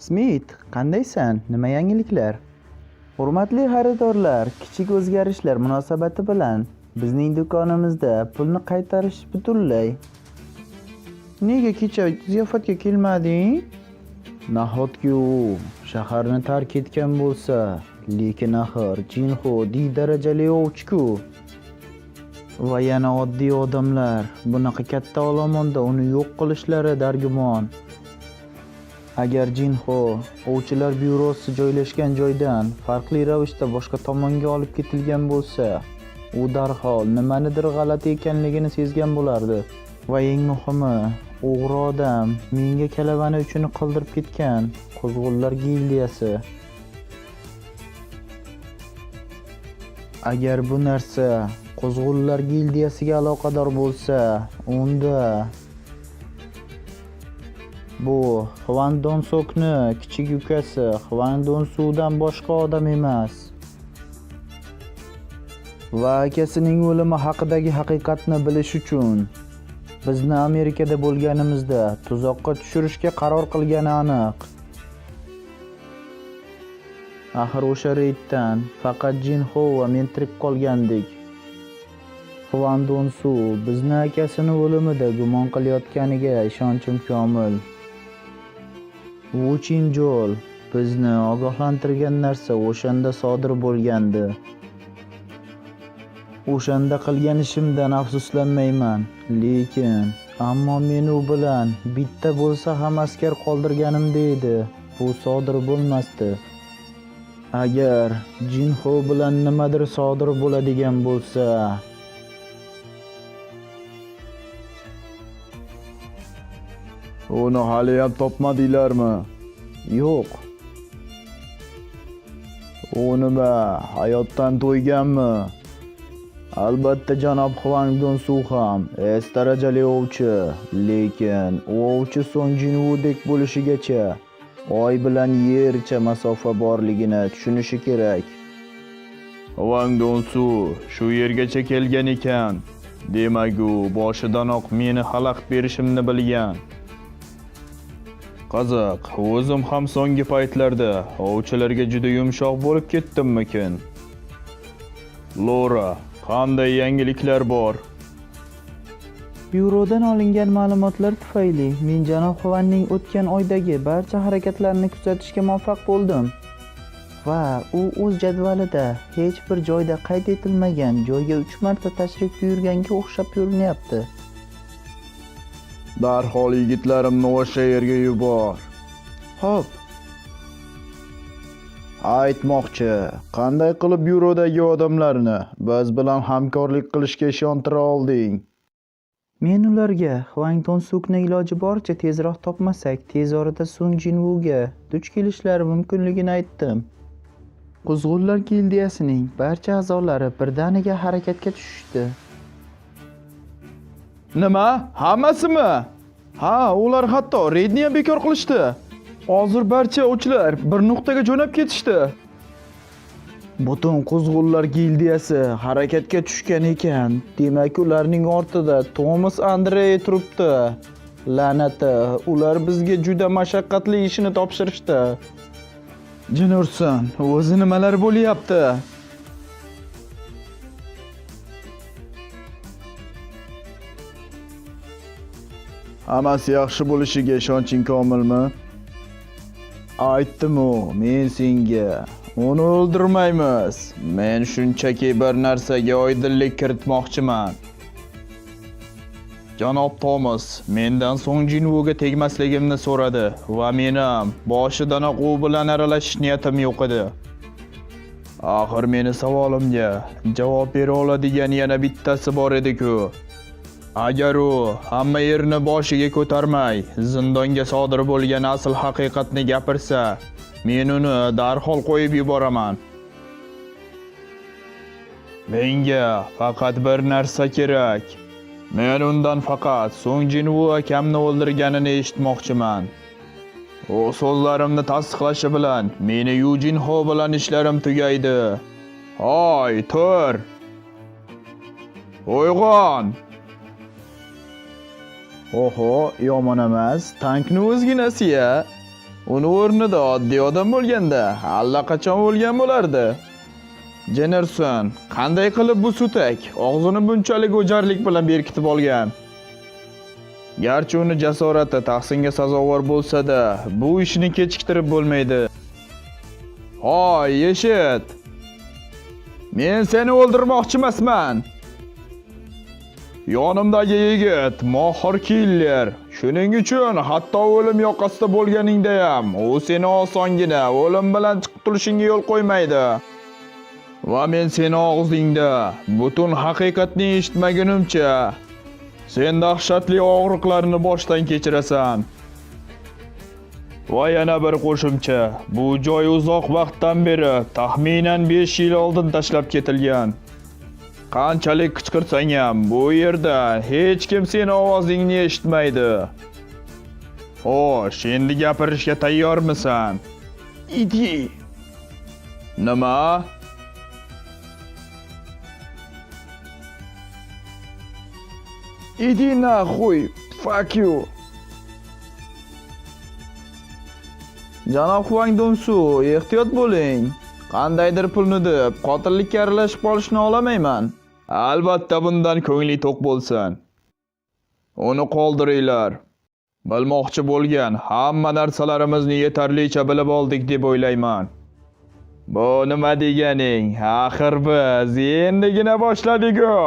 Smit, qandaysan? Nima yangiliklar? Hurmatli xaridorlar, kichik o'zgarishlar munosabati bilan bizning do'konimizda pulni qaytarish butunlay. Nega kecha ziyofatga kelmading? Nahotki u shaharni tark etgan bo'lsa, lekin axir Jinho D darajali ovchi-ku. Va yana oddiy odamlar bunaqa katta olomonda uni yo'q qilishlari dargumon. Agar Jinho ovchilar byurosi joylashgan joydan farqli ravishda boshqa tomonga olib ketilgan bo'lsa, u darhol nimanidir g'alati ekanligini sezgan bo'lardi. Va eng muhimi, o'g'ri odam menga kalavani uchun qildirib ketgan Quzg'unlar gildiyasi. Agar bu narsa Quzg'unlar gildiyasiga aloqador bo'lsa, unda bu Hwang Dong-sokni kichik ukasi Hwang Dong-sudan boshqa odam emas. Va akasining o'limi haqidagi haqiqatni bilish uchun bizni Amerikada bo'lganimizda tuzoqqa tushirishga qaror qilgani aniq. Axir o'sha reyddan faqat Jinho va men tirik qolgandik. Hwang Dong-su bizni akasini o'limida gumon qilayotganiga ishonchim komil. Wu Chinjol bizni ogohlantirgan narsa o'shanda sodir bo'lgandi. O'shanda qilgan ishimdan afsuslanmayman, lekin ammo men u bilan bitta bo'lsa ham askar qoldirganimda edi, bu sodir bo'lmasdi. Agar Jinho bilan nimadir sodir bo'ladigan bo'lsa, uni haliyam topmadinglarmi? yo'q. U nima, hayotdan to'yganmi? Albatta janob Hwang Dong-su ham S darajali ovchi, lekin u ovchi Song Jinwudek bo'lishigacha oy bilan yercha masofa borligini tushunishi kerak. Hwang Dong-su shu yergacha kelgan ekan. Demak, u boshidanoq meni xalaqit berishimni bilgan. Qiziq, o'zim ham so'nggi paytlarda ovchilarga juda yumshoq bo'lib ketdimmikin? Lora, qanday yangiliklar bor? Byurodan olingan ma'lumotlar tufayli men janob Hwangning o'tgan oydagi barcha harakatlarini kuzatishga muvaffaq bo'ldim. Va u o'z jadvalida hech bir joyda qayd etilmagan joyga 3 marta tashrif buyurganga o'xshab ko'rinyapti. Darhol yigitlarimni o'sha yerga yubor. Xo'p, Aytmoqchi, qanday qilib byurodagi odamlarni biz bilan hamkorlik qilishga ishontira olding? men ularga Hwang Dong-sukni iloji boricha tezroq topmasak, tez orada Song Jinwuga duch kelishlari mumkinligini aytdim. Quzg'unlar gildiyasining barcha a'zolari birdaniga harakatga tushishdi. Nima? Hammasimi? Ha, ular hatto reydni ham bekor qilishdi. Hozir barcha ovchilar bir nuqtaga jo'nab ketishdi. Butun Quzg'unlar gildiyasi harakatga tushgan ekan. Demak, ularning ortida Thomas Andrey turibdi. La'nati, ular bizga juda mashaqqatli ishni topshirishdi. Jin ursin, o'zi nimalar bo'lyapti? Hammasi yaxshi bo'lishiga ishonching komilmi? Aytdim-u, men senga Uni o'ldirmaymiz. Men shunchaki bir narsaga oydinlik kiritmoqchiman. Janob Thomas mendan Song Jinwuga tegmasligimni so'radi va menim boshidanoq u bilan aralashish niyatim yo'q edi. Axir meni savolimga javob bera oladigan yana bittasi bor edi-ku. Agar u hamma yerni boshiga ko'tarmay zindonga sodir bo'lgan asl haqiqatni gapirsa, men uni darhol qo'yib yuboraman. Menga faqat bir narsa kerak. Men undan faqat Song Jinwu akamni o'ldirganini eshitmoqchiman. U so'zlarimni tasdiqlashi bilan meni Yu Jinho bilan ishlarim tugaydi. Hoy, tur! Uyg'on! Oho, yomon emas, tankni o'zginasi-ya. Uni o'rnida oddiy odam bo'lganda allaqachon o'lgan bo'lardi. Jennerson qanday qilib bu sutak og'zini bunchalik o'jarlik bilan berkitib olgan? Garchi uni jasorati tahsinga sazovor bo'lsa-da, bu ishni kechiktirib bo'lmaydi. Hoy, eshit. Men seni o'ldirmoqchi emasman. Yonimdagi yigit mohir killer. Shuning uchun hatto o'lim yoqasida bo'lganingda ham u seni osongina o'lim bilan qutulishingga yo'l qo'ymaydi. Va men seni og'zingda butun haqiqatni eshitmagunimcha sen dahshatli og'riqlarni boshdan kechirasan. Va yana bir qo'shimcha, bu joy uzoq vaqtdan beri, taxminan 5 yil oldin tashlab ketilgan. Qanchalik qichqirsang ham bu yerda hech kim seni ovozingni eshitmaydi. Xo'sh, endi gapirishga tayyormisan? Idi. Nima? Idi naxuy. Fuck you. Janob Huang Donsu, ehtiyot bo'ling. Qandaydir pulni deb qotillikka aralashib qolishni olamayman. Albatta bundan ko'ngli to'q bo'lsin. Uni qoldiringlar. Bilmoqchi bo'lgan hamma narsalarimizni yetarlicha bilib oldik deb o'ylayman. Bu nima deganing? Axir biz endigina boshladik-ku.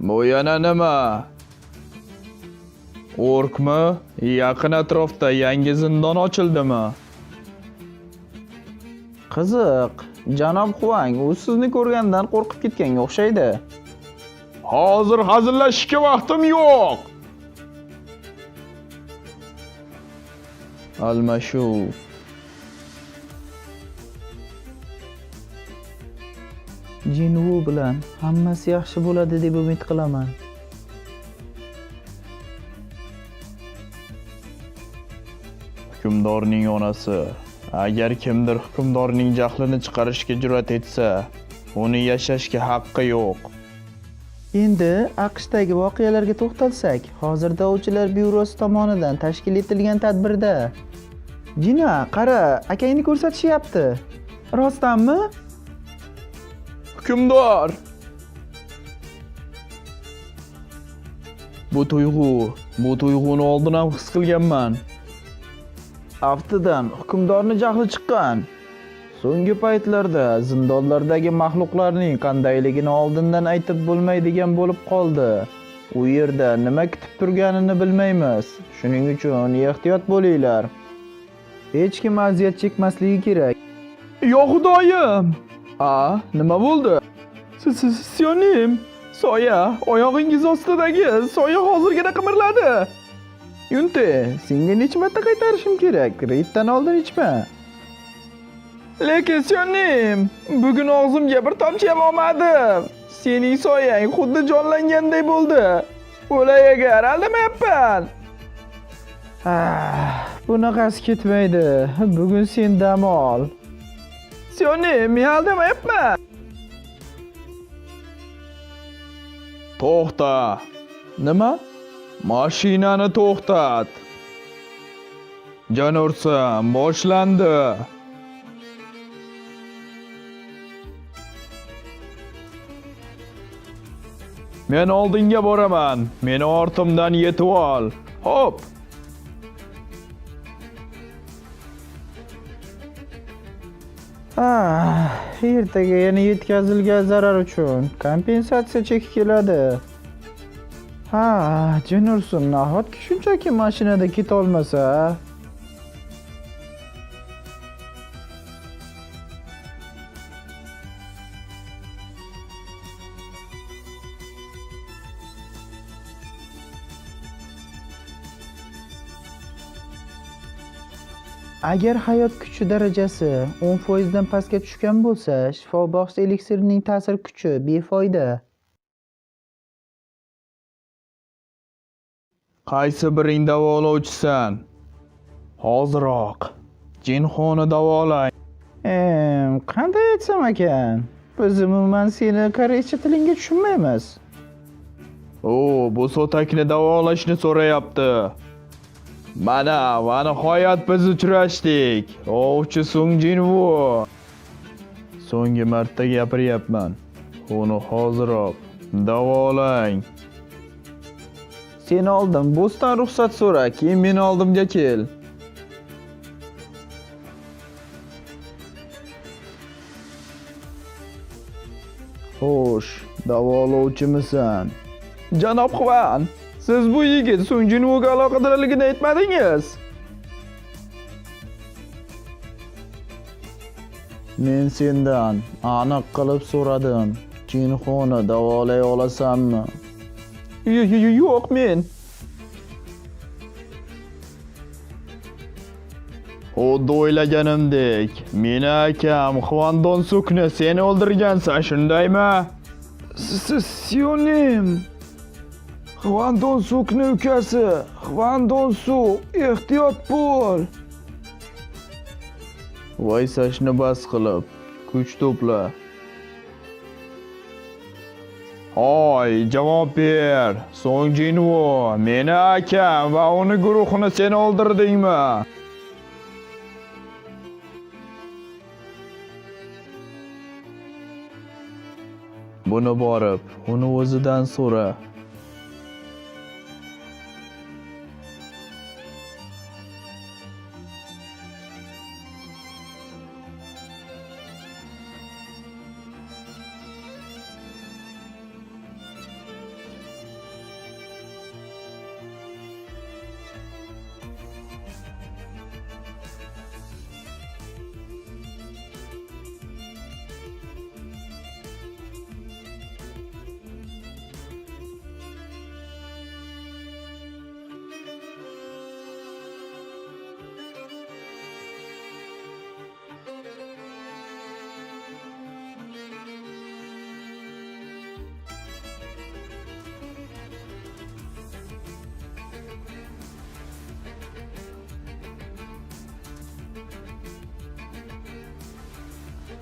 Bu yana nima? Orkmi? Yaqin atrofda yangi zindon ochildimi? Qiziq, janob Huang, u sizni ko'rgandan qo'rqib ketganga o'xshaydi. Hozir hazillashishga vaqtim yo'q. Almashuv. Jinwu bilan hammasi yaxshi bo'ladi deb umid qilaman. Hukmdorning onasi. Agar kimdir hukmdorning jahlini chiqarishga jur'at etsa, uni yashashga haqqi yo'q. Endi AQShdagi voqealarga to'xtalsak, hozirda Ovchilar byurosi tomonidan tashkil etilgan tadbirda Jina, qara, akangni ko'rsatishyapti. Rostdanmi? Hukmdor. Bu tuyg'uni oldin ham his qilganman. Aftidan hukmdorni jahli chiqqan. So'nggi paytlarda zindonlardagi mahluqlarning qandayligini oldindan aytib bo'lmaydigan bo'lib qoldi. U yerda nima kutib turganini bilmaymiz. Shuning uchun ehtiyot bo'linglar. Hech kim aziyat chekmasligi kerak. Yo Xudoyim. Nima bo'ldi? Sionim, soya, oyog'ingiz ostidagi soya hozirgina qimirladi. Yunte, senga necha marta qaytarishim kerak? Reyddan oldin ichma. Lekin Sionim, bugun og'zimga bir tomchi ham olmadim. Sening soyang xuddi jonlanganday bo'ldi. O'lay agar aldamayapman. Bunaqasi ketmaydi. Bugun sen dam ol. Sionim, men aldamayapman. To'xta. Nima? Mashinani to'xtat. Jennerson, boshlandi. Men oldinga boraman. Meni ortimdan yetib ol. Hop. Ertaga yana yetkazilgan zarar uchun kompensatsiya cheki keladi. Jennerson nahotki shunchaki mashinada keta olmasa? Agar hayot kuchi darajasi 10% dan pastga tushgan bo'lsa, shifobaxsh eliksirning ta'sir kuchi befoyda. Qaysi biring davolovchisan? Hoziroq Jinxoni davolang. Qanday aytsam ekan? Biz umuman seni koreyscha tilingga tushunmaymiz. Bu so'takni davolashni so'rayapti. Mana va nihoyat biz uchrashdik. Ovchi Sung Jinvu. So'nggi marta gapiryapman. Uni hoziroq davolang. Sen oldin bo'ston ruxsat so'ra, keyin meni oldimga kel. Xo'sh, davolovchimisan? Janob Xvan, siz bu yigit Sung Jinvuga aloqadorligini aytmadingiz. Men sendan aniq qilib so'radim. Jinxoni davolay olasanmi? Yo'q, men. Xuddi o'ylaganimdek, meni akam Xvan Donsukni sen o'ldirgansan, shundaymi? Sionim. Xvan Donsukni ukasi. Xvan Donsuk, ehtiyot bo'l. Voysashni bas qilib, kuch to'pla. Hoy, javob ber. Sung Jinvu, meni akam va uni guruhini sen o'ldirdingmi? Buni borib, uni o'zidan so'ra.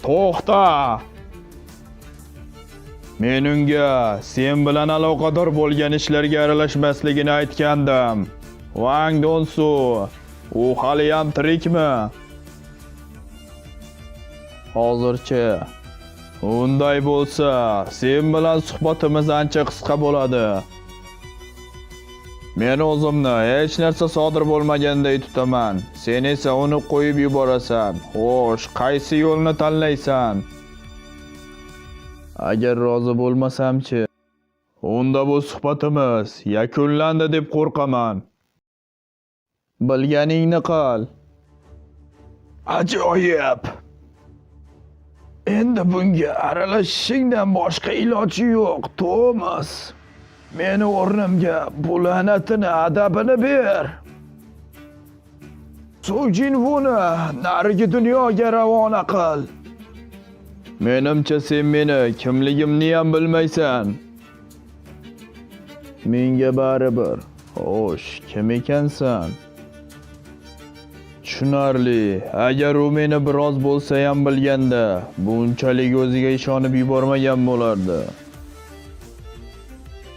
To'xta! Men unga sen bilan aloqador bo'lgan ishlarga aralashmasligini aytgandim. Wang Donsu, u hali ham tirikmi? Hozircha. Unday bo'lsa, sen bilan suhbatimiz ancha qisqa bo'ladi. Men o'zimni hech narsa sodir bo'lmaganday tutaman. Sen esa uni qo'yib yuborasan. Xo'sh, qaysi yo'lni tanlaysan? Agar rozi bo'lmasam-chi? Unda bu suhbatimiz yakunlandi deb qo'rqaman. Bilganingni qil. Ajoyib. Endi bunga aralashishingdan boshqa iloji yo'q, Tomas. Meni o'rnimga bu la'natini adabini ber. Sung Jinvuni narigi dunyoga ravona qil. Menimcha sen meni kimligimni ham bilmaysan. Menga baribir. Xo'sh, kim ekansan? Tushunarli. Agar u meni biroz bo'lsa ham bilganda, bunchalik o'ziga ishonib yubormagan bo'lardi.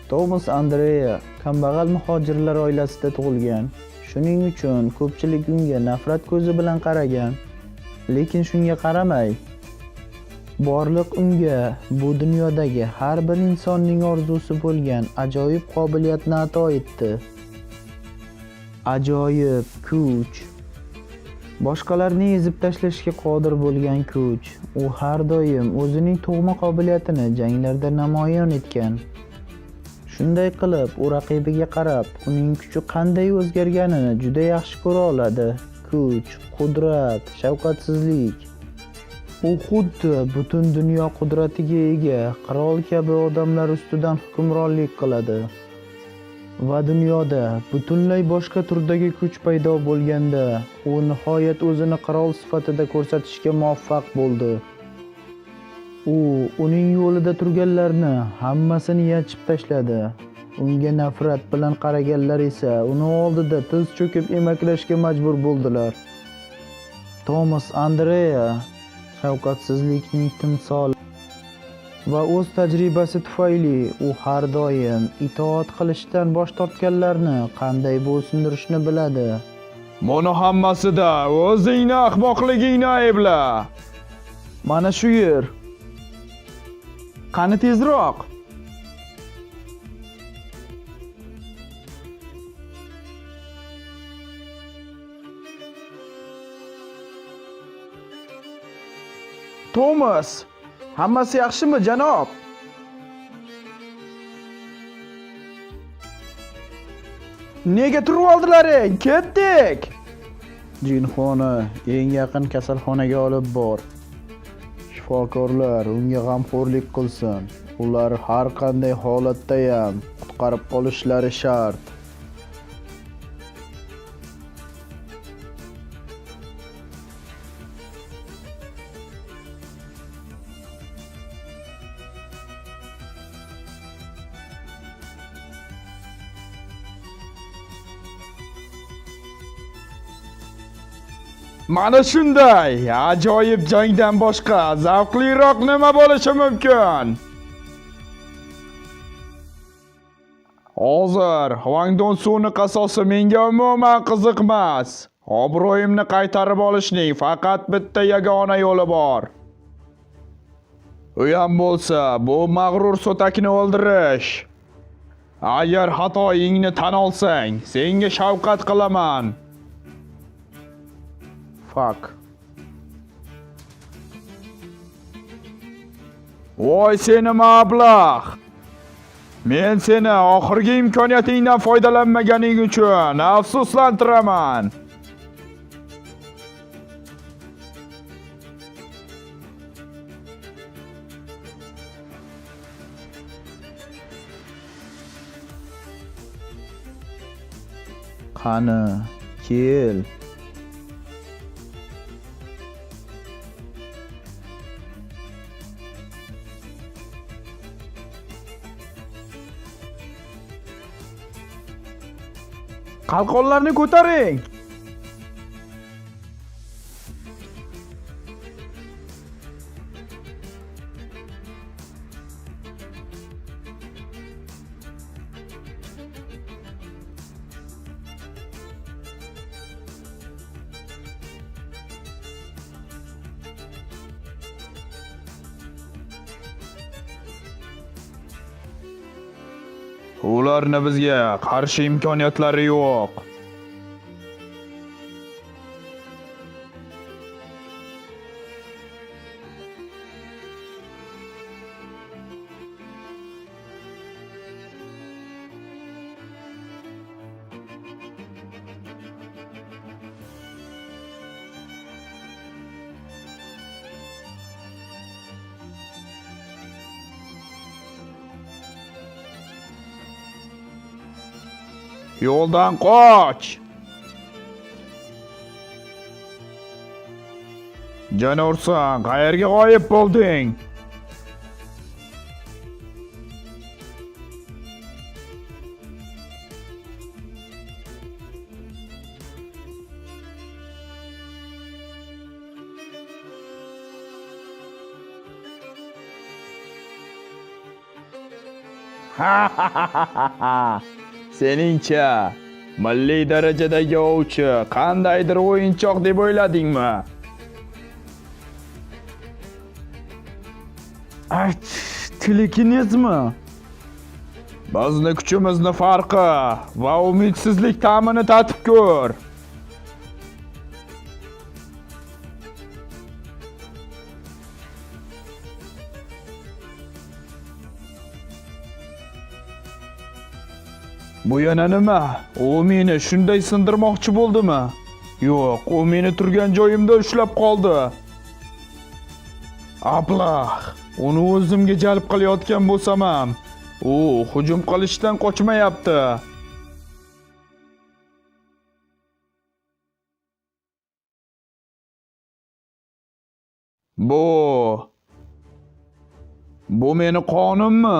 Tomas Andreya kambag'al muhojirlar oilasida tug'ilgan. Shuning uchun ko'pchilik unga nafrat ko'zi bilan qaragan. Lekin shunga qaramay, borliq unga bu dunyodagi har bir insonning orzusi bo'lgan ajoyib qobiliyatni ato etdi. Ajoyib kuch. Boshqalarni ezib tashlashga qodir bo'lgan kuch. U har doim o'zining tug'ma qobiliyatini janglarda namoyon etgan. Shunday qilib, u raqibiga qarab, uning kuchi qanday o'zgarganini juda yaxshi ko'ra oladi. Kuch, qudrat, shafqatsizlik. U xuddi butun dunyo qudratiga ega qirol kabi odamlar ustidan hukmronlik qiladi. Va dunyoda butunlay boshqa turdagi kuch paydo bo'lganda, u nihoyat o'zini qirol sifatida ko'rsatishga muvaffaq bo'ldi. U uning yo'lida turganlarni hammasini yechib tashladi. Unga nafrat bilan qaraganlar esa uni oldida tiz cho'kib emaklashga majbur bo'ldilar. Tomas Andreya shafqatsizlikning timsoli. va o'z tajribasi tufayli u har doim itoat qilishdan bosh tortganlarni qanday bo'ysundirishni biladi. Buni hammasida o'zingni ahmoqligingni aybla. Mana shu yer. Qani tezroq. Thomas, hammasi yaxshimi, janob? Nega turib oldilaring? Ketdik. Jinxoni eng yaqin kasalxonaga olib bor. Shifokorlar unga g'amxo'rlik qilsin. Ular har qanday holatda ham qutqarib qolishlari shart. Mana shunday ajoyib jangdan boshqa zavqliroq nima bo'lishi mumkin? Hozir Hwang Dong-suning qasosi menga umuman qiziqmas. Obro'yimni qaytarib olishning faqat bitta yagona yo'li bor. U ham bo'lsa, bu mag'rur so'takni o'ldirish. Agar xatoingni tan olsang, senga shafqat qilaman. Fuck. Voy seni mablag'. Men seni oxirgi imkoniyatingdan foydalanmaganing uchun afsuslantiraman. Qani, kel. Qalqonlarni ko'taring. Ularni bizga qarshi imkoniyatlari yo'q. Yo'ldan qoch. Janorsan, qayerga g'oyib bo'lding? Seningcha milliy darajadagi ovchi qandaydir o'yinchoq deb o'yladingmi? Telekinezmi? Bizni kuchimizni farqi va umidsizlik ta'mini tatib ko'r. Bu yana nima? U meni shunday sindirmoqchi bo'ldimi? Yo'q, u meni turgan joyimda ushlab qoldi. Ablah, uni o'zimga jalb qilayotgan bo'lsam ham, u hujum qilishdan qochmayapti. Bu meni qonimmi?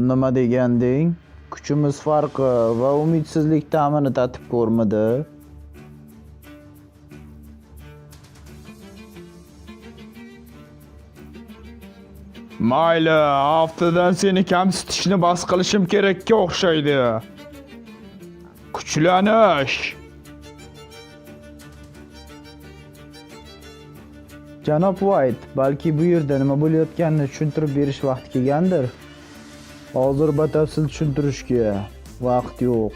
Nima deganding? Kuchimiz farqi va umidsizlik ta'mini tatib ko'rmadi. Mayli, haftadan seni kamsitishni bas qilishim kerakka o'xshaydi. Kuchlanish. Janob White, balki bu yerda nima bo'layotganini tushuntirib berish vaqti kelgandir. Hozir batafsil tushuntirishga vaqt yo'q.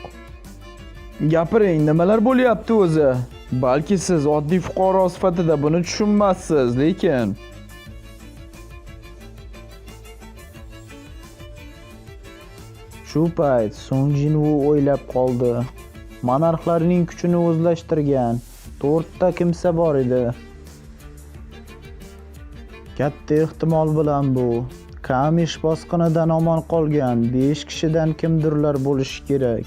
Gapiring, nimalar bo'lyapti o'zi? Balki siz oddiy fuqaro sifatida buni tushunmassiz, lekin shu payt Song Jinwoo o'ylab qoldi. Monarxlarning kuchini o'zlashtirgan 4 ta kimsa bor edi. Katta ehtimol bilan bu Kamish bosqinidan omon qolgan 5 kishidan kimdirlar bo'lishi kerak.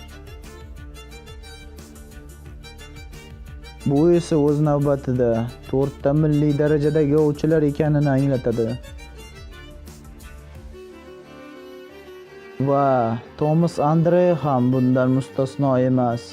Bu esa o'z navbatida 4 ta milliy darajadagi ovchilar ekanini anglatadi. Va Thomas Andre ham bundan mustasno emas.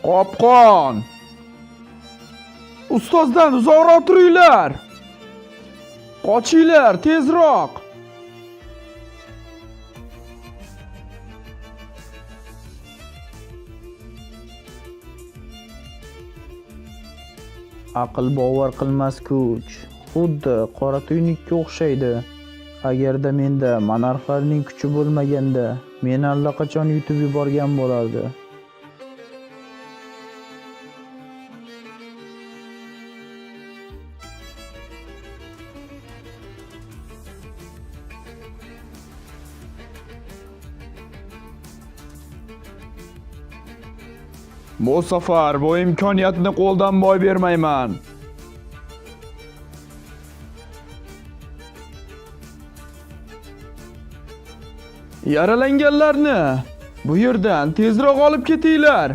Qopqon! Ustozdan uzoqroq turinglar! Qochinglar, tezroq! Aql bovar qilmas kuch. Xuddi qora tuynukka o'xshaydi. Agarda menda monarxlarning kuchi bo'lmaganda, meni allaqachon yutib yuborgan bo'lardi. Bu safar bu imkoniyatni qo'ldan boy bermayman. Yaralanganlarni bu yerdan tezroq olib ketinglar.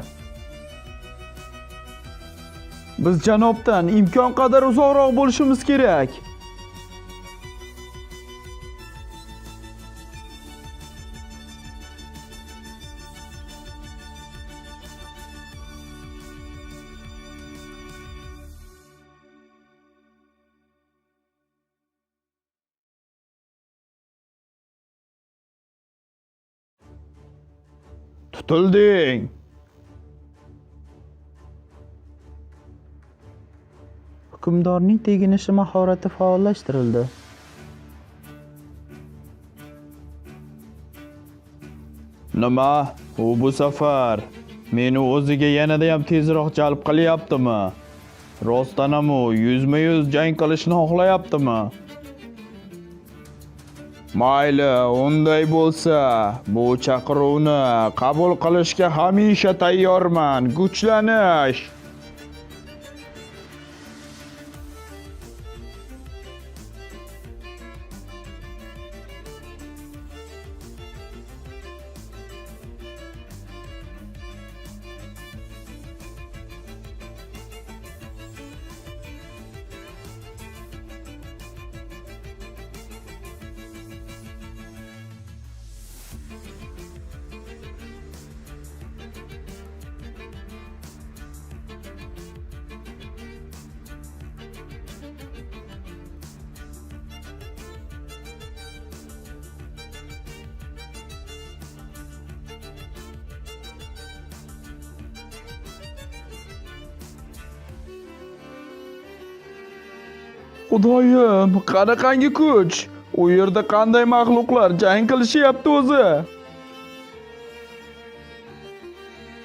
Biz janobdan imkon qadar uzoqroq bo'lishimiz kerak. Tutilding. Hukmdorning teginishi mahorati faollashtirildi. Nima? U bu safar meni o'ziga yanada ham tezroq jalb qilyaptimi? Rostdan ham u yuzma-yuz jang qilishni xohlayaptimi? Mayli, unday bo'lsa, bu chaqiruvni qabul qilishga hamisha tayyorman. Kuchlanish. Xudoyim, qanaqangi kuch? U yerda qanday maxluqlar jang qilishyapti o'zi?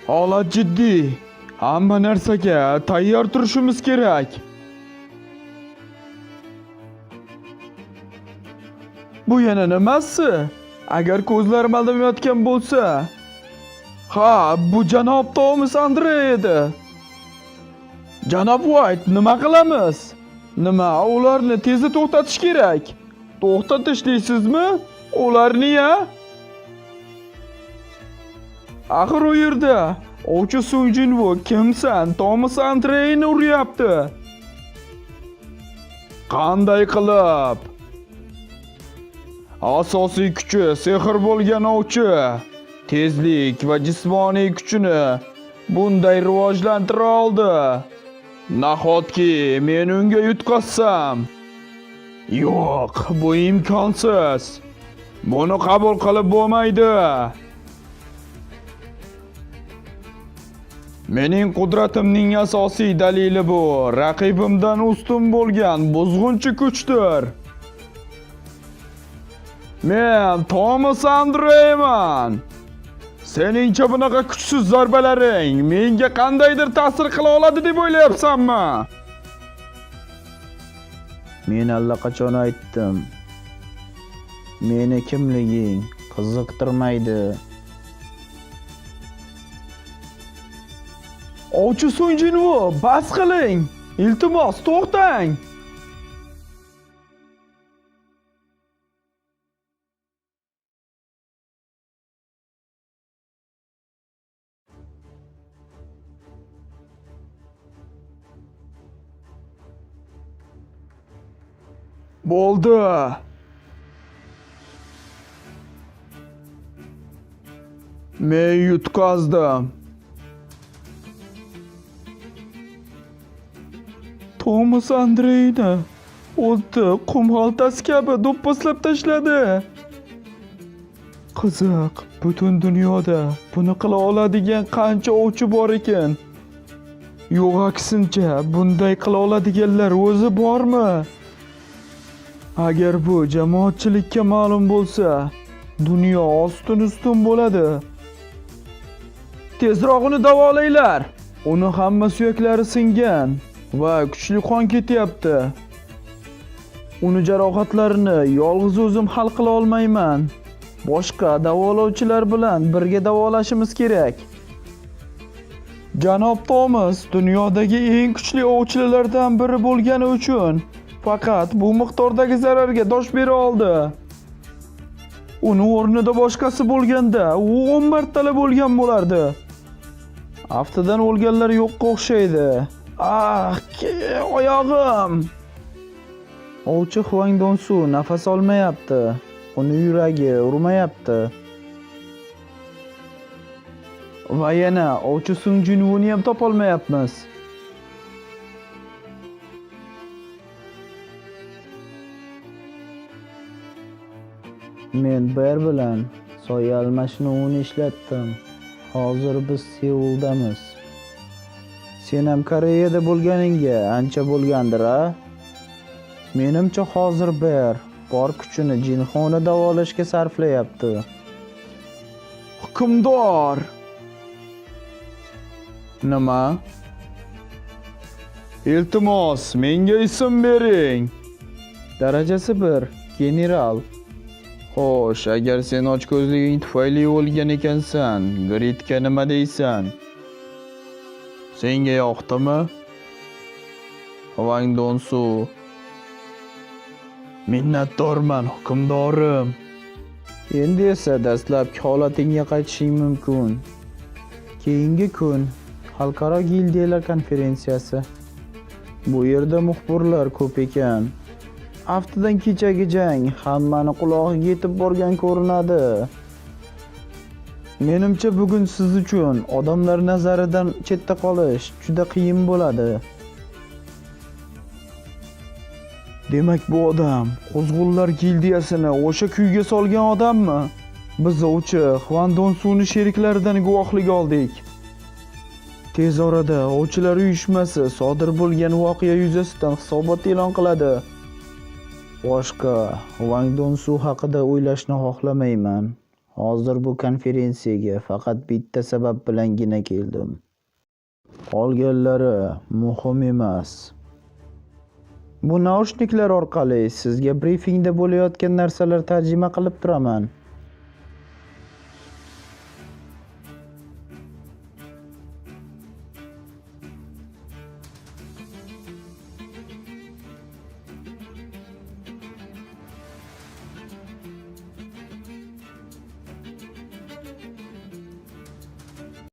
Holat jiddiy. Hamma narsaga tayyor turishimiz kerak. Bu yana nimasi? Agar ko'zlarim aldamayotgan bo'lsa, ha, bu janob Thomas Andre edi. Janob White, nima qilamiz? Nima, ularni tezda to'xtatish kerak. To'xtatish deysizmi? Ularni-ya? Axir u yerda ovchi Sujinvo kimsan? Tomas Andreyni uryapti. Qanday qilib? Asosiy kuchi sehr bo'lgan ovchi tezlik va jismoniy kuchini bunday rivojlantira oldi. Nahotki men unga yutqazsam? Yo'q, bu imkonsiz. Buni qabul qilib bo'lmaydi. Mening qudratimning asosiy dalili bu raqibimdan ustun bo'lgan buzg'unchi kuchdir. Men Tomas Andreyman. Seningcha bunaqa kuchsiz zarbalaring menga qandaydir ta'sir qila oladi deb o'ylayapsanmi? Men allaqachon aytdim. Meni kimliging qiziqtirmaydi. Ovchi Sujinvo, bas qiling. Iltimos, to'xtang. Bo'ldi. Men yutqazdim. Tomas Andreyni o'tdi, qum xaltasi kabi do'pposlab tashladi. Qiziq, butun dunyoda buni qila oladigan qancha ovchi bor ekan? Yo'q, aksincha, bunday qila oladiganlar o'zi bormi? Agar bu jamoatchilikka ma'lum bo'lsa, dunyo ostin-ustun bo'ladi. Tezroq uni davolanglar. Uni hamma suyaklari singan va kuchli qon ketyapti. Uni jarohatlarini yolg'iz o'zim hal qila olmayman. Boshqa davolovchilar bilan birga davolashimiz kerak. Janob Tomas dunyodagi eng kuchli ovchilardan biri bo'lgani uchun faqat bu miqdordagi zararga dosh bera oldi. Uni o'rnida boshqasi bo'lganda u 10 martala bo'lgan bo'lardi. Aftidan o'lganlar yo'qqa o'xshaydi. Oyog'im. Ovchi Hwang Dongsu nafas olmayapti. Uni yuragi urmayapti. Va yana ovchi Sung Jinwoni ham topolmayapmiz. Men Ber bilan soya almashinuvini ishlatdim. Hozir biz Seuldamiz. Sen ham Koreyada bo'lganingga ancha bo'lgandir, a? Menimcha hozir Ber bor kuchini Jinxoni davolashga sarflayapti. Hukmdor. Nima? Iltimos, menga ism bering. Darajasi 1, general. Xo'sh, agar sen ochko'zliging tufayli o'lgan ekansan, Gritga nima deysan? Senga yoqdimi? Hwang Dongsu. Minnatdorman, hukmdorim. Endi esa dastlabki holatingga qaytishing mumkin. Keyingi kun Xalqaro gildiyalar konferensiyasi. Bu yerda muxbirlar ko'p ekan. Haftadan kechagi jang hammani qulog'iga yetib borgan ko'rinadi. Menimcha bugun siz uchun odamlar nazaridan chetda qolish juda qiyin bo'ladi. Demak, bu odam Qozg'unlar gildiyasini o'sha kuyga solgan odammi? Biz ovchi Hwang Dongsuning sheriklaridan guvohlik oldik. Tez orada ovchilar uyushmasi sodir bo'lgan voqea yuzasidan hisobot e'lon qiladi. Boshqa Hwang Dongsu haqida o'ylashni xohlamayman. Hozir bu konferensiyaga faqat bitta sabab bilangina keldim. Qolganlari muhim emas. Bu naushniklar orqali sizga brifingda bo'layotgan narsalar tarjima qilib turaman.